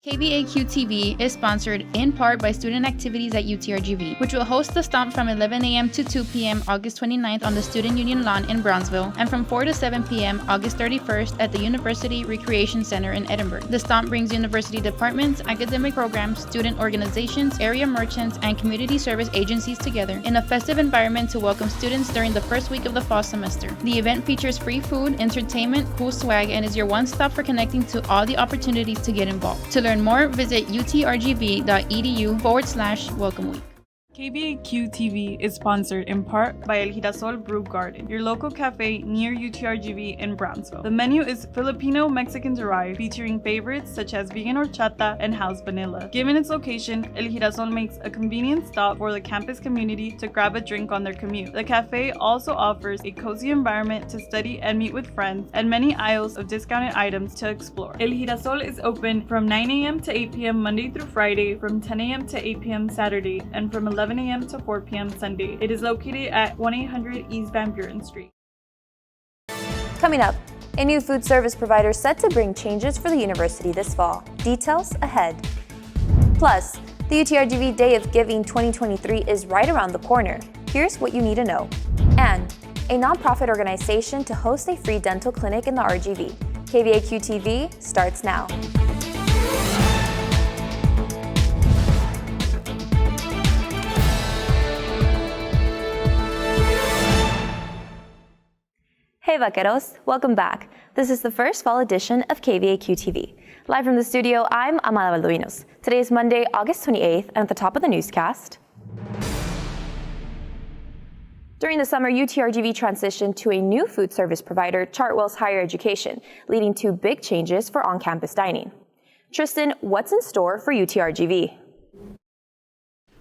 Kvaq-Tv is sponsored in part by student activities at UTRGV, which will host the Stomp from 11 a.m. to 2 p.m. August 29th on the Student Union lawn in Brownsville, and from 4 to 7 p.m. August 31st at the University Recreation Center in Edinburgh. The Stomp brings university departments, academic programs, student organizations, area merchants, and community service agencies together in a festive environment to welcome students during the first week of the fall semester. The event features free food, entertainment, cool swag, and is your one-stop for connecting to all the opportunities to get involved. To learn more, visit utrgv.edu/welcome week. Kvaq-Tv is sponsored in part by El Girasol Brew Garden, your local cafe near UTRGV in Brownsville. The menu is Filipino-Mexican derived, featuring favorites such as vegan horchata and house vanilla. Given its location, El Girasol makes a convenient stop for the campus community to grab a drink on their commute. The cafe also offers a cozy environment to study and meet with friends, and many aisles of discounted items to explore. El Girasol is open from 9 a.m. to 8 p.m. Monday through Friday, from 10 a.m. to 8 p.m. Saturday, and from 11 a.m. to 4 p.m. Sunday. It is located at 1-800 East Van Buren Street. Coming up, a new food service provider set to bring changes for the university this fall. Details ahead. Plus, the UTRGV Day of Giving 2023 is right around the corner. Here's what you need to know. And a nonprofit organization to host a free dental clinic in the RGV. Kvaq-Tv starts now. Hey vaqueros, welcome back. This is the first fall edition of Kvaq-Tv. Live from the studio, I'm Amada Baldovinos. Today is Monday, August 28th, and at the top of the newscast. During the summer, UTRGV transitioned to a new food service provider, Chartwell's Higher Education, leading to big changes for on-campus dining. Tristan, what's in store for UTRGV?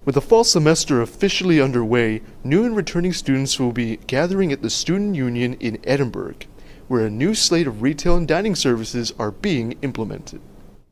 With the fall semester officially underway, new and returning students will be gathering at the Student Union in Edinburgh, where a new slate of retail and dining services are being implemented.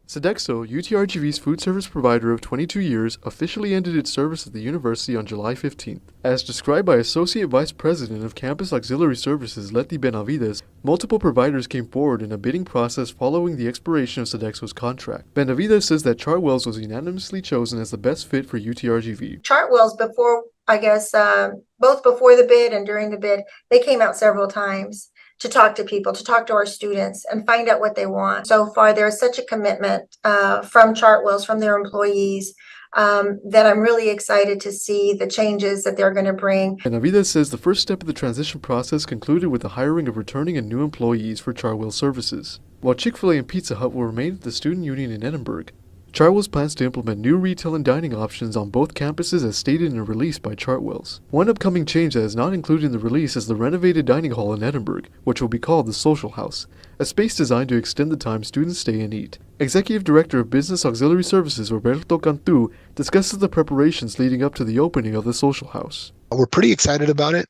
Sodexo, UTRGV's food service provider of 22 years, officially ended its service at the university on July 15th. As described by Associate Vice President of Campus Auxiliary Services Leti Benavides, multiple providers came forward in a bidding process following the expiration of Sodexo's contract. Benavides says that Chartwell's was unanimously chosen as the best fit for UTRGV. Chartwell's before, both before the bid and during the bid, they came out several times to talk to people, to talk to our students and find out what they want. So far, there's such a commitment from Chartwell's, from their employees, that I'm really excited to see the changes that they're going to bring. Benavides says the first step of the transition process concluded with the hiring of returning and new employees for Chartwell services. While Chick-fil-A and Pizza Hut will remain at the Student Union in Edinburgh, Chartwell's plans to implement new retail and dining options on both campuses as stated in a release by Chartwell's. One upcoming change that is not included in the release is the renovated dining hall in Edinburgh, which will be called the Social House, a space designed to extend the time students stay and eat. Executive Director of Business Auxiliary Services Roberto Cantu discusses the preparations leading up to the opening of the Social House. We're pretty excited about it.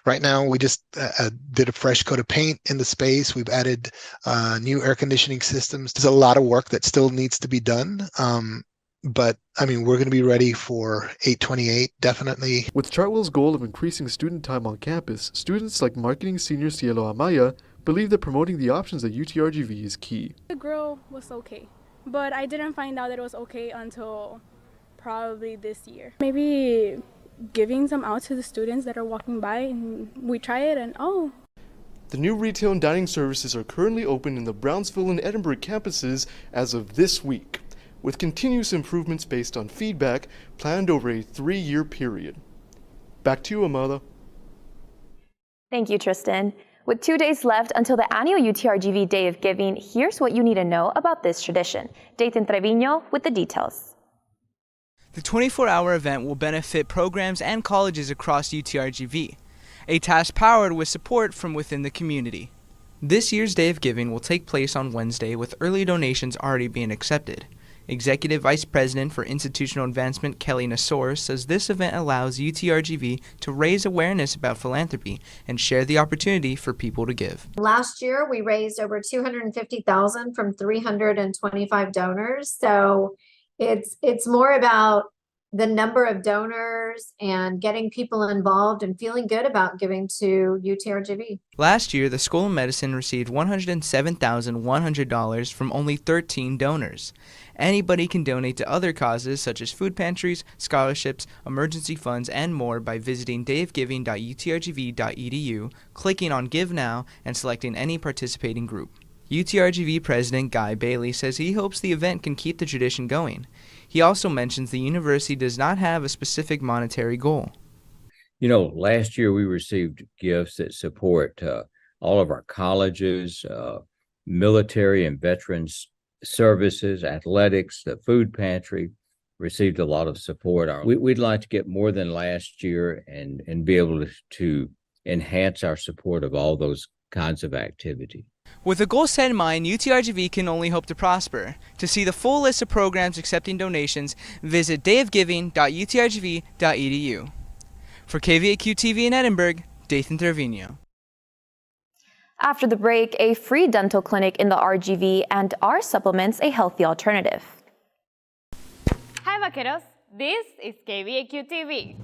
Right now, we just did a fresh coat of paint in the space. We've added new air conditioning systems. There's a lot of work that still needs to be done. But I mean, we're going to be ready for 8/28, definitely. With Chartwell's goal of increasing student time on campus, students like marketing senior Cielo Amaya believe that promoting the options at UTRGV is key. The grill was okay, but I didn't find out that it was okay until probably this year. Maybe giving some out to the students that are walking by, and we try it and oh. The new retail and dining services are currently open in the Brownsville and Edinburgh campuses as of this week, with continuous improvements based on feedback planned over a 3-year period. Back to you, Amada. Thank you, Tristan. With 2 days left until the annual UTRGV Day of Giving, here's what you need to know about this tradition. Dayton Treviño with the details. The 24-hour event will benefit programs and colleges across UTRGV, a task powered with support from within the community. This year's Day of Giving will take place on Wednesday with early donations already being accepted. Executive Vice President for Institutional Advancement Kelly Nassor says this event allows UTRGV to raise awareness about philanthropy and share the opportunity for people to give. Last year, we raised over $250,000 from 325 donors. So it's more about the number of donors and getting people involved and feeling good about giving to UTRGV. Last year, the School of Medicine received $107,100 from only 13 donors. Anybody can donate to other causes such as food pantries, scholarships, emergency funds, and more by visiting dayofgiving.utrgv.edu, clicking on Give Now, and selecting any participating group. UTRGV President Guy Bailey says he hopes the event can keep the tradition going. He also mentions the university does not have a specific monetary goal. You know, last year we received gifts that support all of our colleges, military and veterans services, athletics, the food pantry received a lot of support. We'd like to get more than last year and be able to enhance our support of all those kinds of activity. With a goal set in mind, UTRGV can only hope to prosper. To see the full list of programs accepting donations, visit dayofgiving.utrgv.edu. For Kvaq-Tv in Edinburgh, Dathan Trevino. After the break, a free dental clinic in the RGV and our supplements a healthy alternative. Hi vaqueros, this is Kvaq-Tv.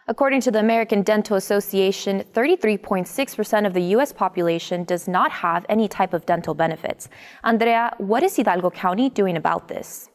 According to the American Dental Association, 33.6% of the U.S. population does not have any type of dental benefits. Andrea, what is Hidalgo County doing about this?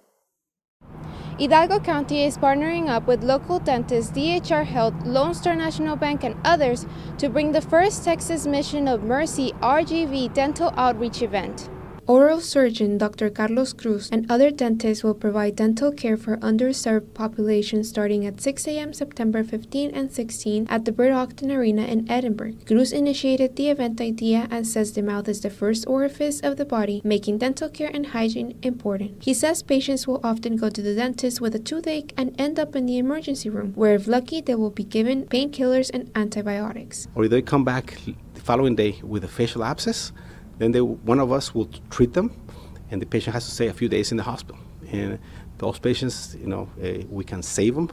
Hidalgo County is partnering up with local dentists, DHR Health, Lone Star National Bank, and others to bring the first Texas Mission of Mercy RGV dental outreach event. Oral surgeon Dr. Carlos Cruz and other dentists will provide dental care for underserved populations starting at 6 a.m. September 15 and 16 at the Bert Ogden Arena in Edinburgh. Cruz initiated the event idea and says the mouth is the first orifice of the body, making dental care and hygiene important. He says patients will often go to the dentist with a toothache and end up in the emergency room, where if lucky they will be given painkillers and antibiotics. Or they come back the following day with a facial abscess, then one of us will treat them, and the patient has to stay a few days in the hospital. And those patients, we can save them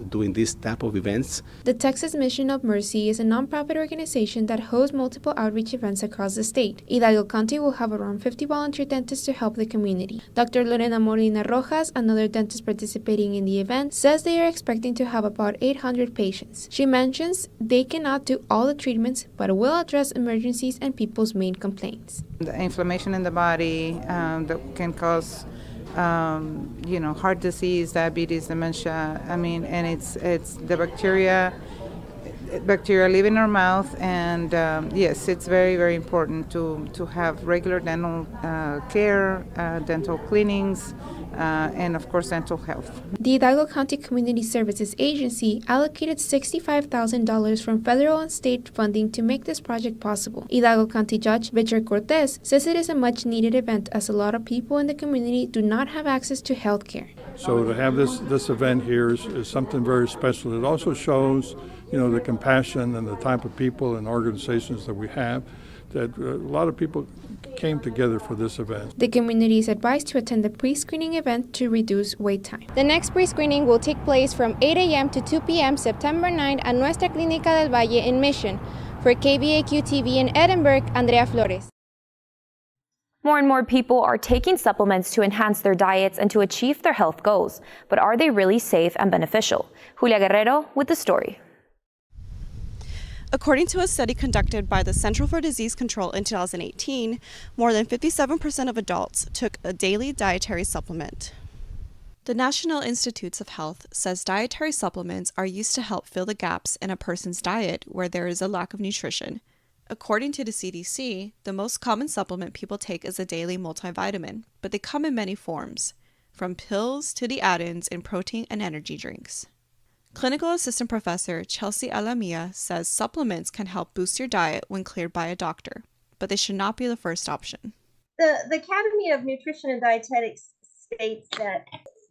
doing this type of events. The Texas Mission of Mercy is a nonprofit organization that hosts multiple outreach events across the state. Hidalgo County will have around 50 volunteer dentists to help the community. Dr. Lorena Molina Rojas, another dentist participating in the event, says they are expecting to have about 800 patients. She mentions they cannot do all the treatments, but will address emergencies and people's main complaints. The inflammation in the body that can cause heart disease, diabetes, dementia. And it's the bacteria live in our mouth, and yes, it's very, very important to have regular dental care, dental cleanings, and of course dental health. The Hidalgo County Community Services Agency allocated $65,000 from federal and state funding to make this project possible. Hidalgo County Judge Richard Cortez says it is a much needed event as a lot of people in the community do not have access to health care. So to have this event here is something very special. It also shows the compassion and the type of people and organizations that we have, that a lot of people came together for this event. The community is advised to attend the pre-screening event to reduce wait time. The next pre-screening will take place from 8 a.m. to 2 p.m. September 9 at Nuestra Clínica del Valle in Mission. For Kvaq-Tv in Edinburgh, Andrea Flores. More and more people are taking supplements to enhance their diets and to achieve their health goals. But are they really safe and beneficial? Julia Guerrero with the story. According to a study conducted by the Center for Disease Control in 2018, more than 57% of adults took a daily dietary supplement. The National Institutes of Health says dietary supplements are used to help fill the gaps in a person's diet where there is a lack of nutrition. According to the CDC, the most common supplement people take is a daily multivitamin, but they come in many forms, from pills to the add-ins in protein and energy drinks. Clinical Assistant Professor Chelsea Alamia says supplements can help boost your diet when cleared by a doctor, but they should not be the first option. The Academy of Nutrition and Dietetics states that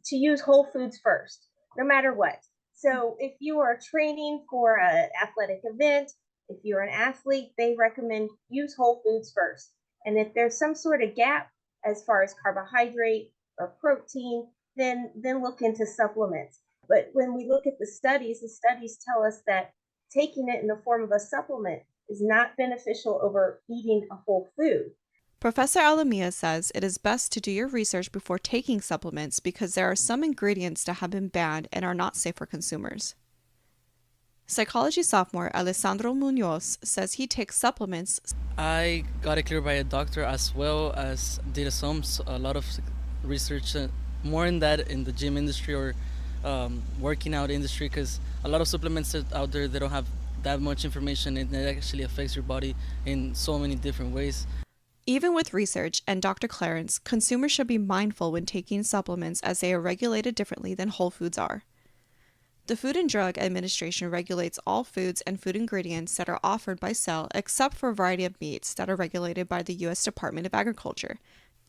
to use whole foods first, no matter what. So if you are training for an athletic event If you're an athlete, they recommend use whole foods first. And if there's some sort of gap as far as carbohydrate or protein, then look into supplements. But when we look at the studies tell us that taking it in the form of a supplement is not beneficial over eating a whole food. Professor Alamia says it is best to do your research before taking supplements because there are some ingredients that have been banned and are not safe for consumers. Psychology sophomore Alessandro Munoz says he takes supplements. I got it cleared by a doctor as well as did a lot of research, more in that in the gym industry or working out industry, because a lot of supplements out there, they don't have that much information and it actually affects your body in so many different ways. Even with research and Dr. Clarence, consumers should be mindful when taking supplements as they are regulated differently than whole foods are. The Food and Drug Administration regulates all foods and food ingredients that are offered by sale except for a variety of meats that are regulated by the U.S. Department of Agriculture.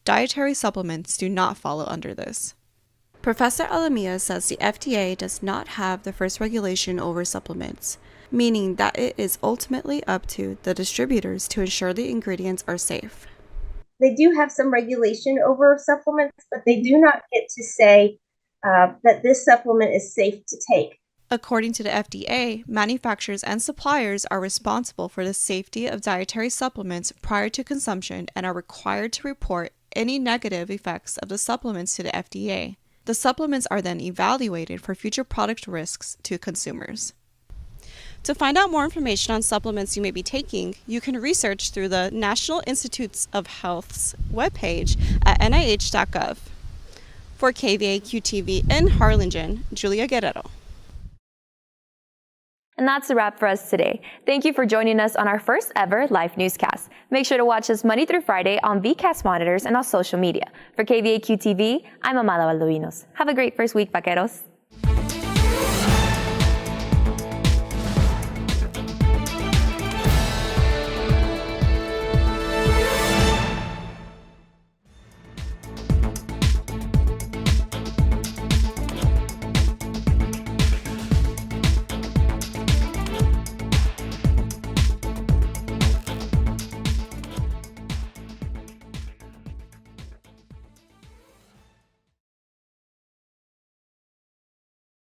Dietary supplements do not follow under this. Professor Alamia says the FDA does not have the first regulation over supplements, meaning that it is ultimately up to the distributors to ensure the ingredients are safe. They do have some regulation over supplements, but they do not get to say that this supplement is safe to take. According to the FDA, manufacturers and suppliers are responsible for the safety of dietary supplements prior to consumption and are required to report any negative effects of the supplements to the FDA. The supplements are then evaluated for future product risks to consumers. To find out more information on supplements you may be taking, you can research through the National Institutes of Health's webpage at nih.gov. For Kvaq-Tv in Harlingen, Julia Guerrero. And that's a wrap for us today. Thank you for joining us on our first ever live newscast. Make sure to watch us Monday through Friday on VCast monitors and on social media. For Kvaq-Tv, I'm Amada Valdovinos. Have a great first week, vaqueros.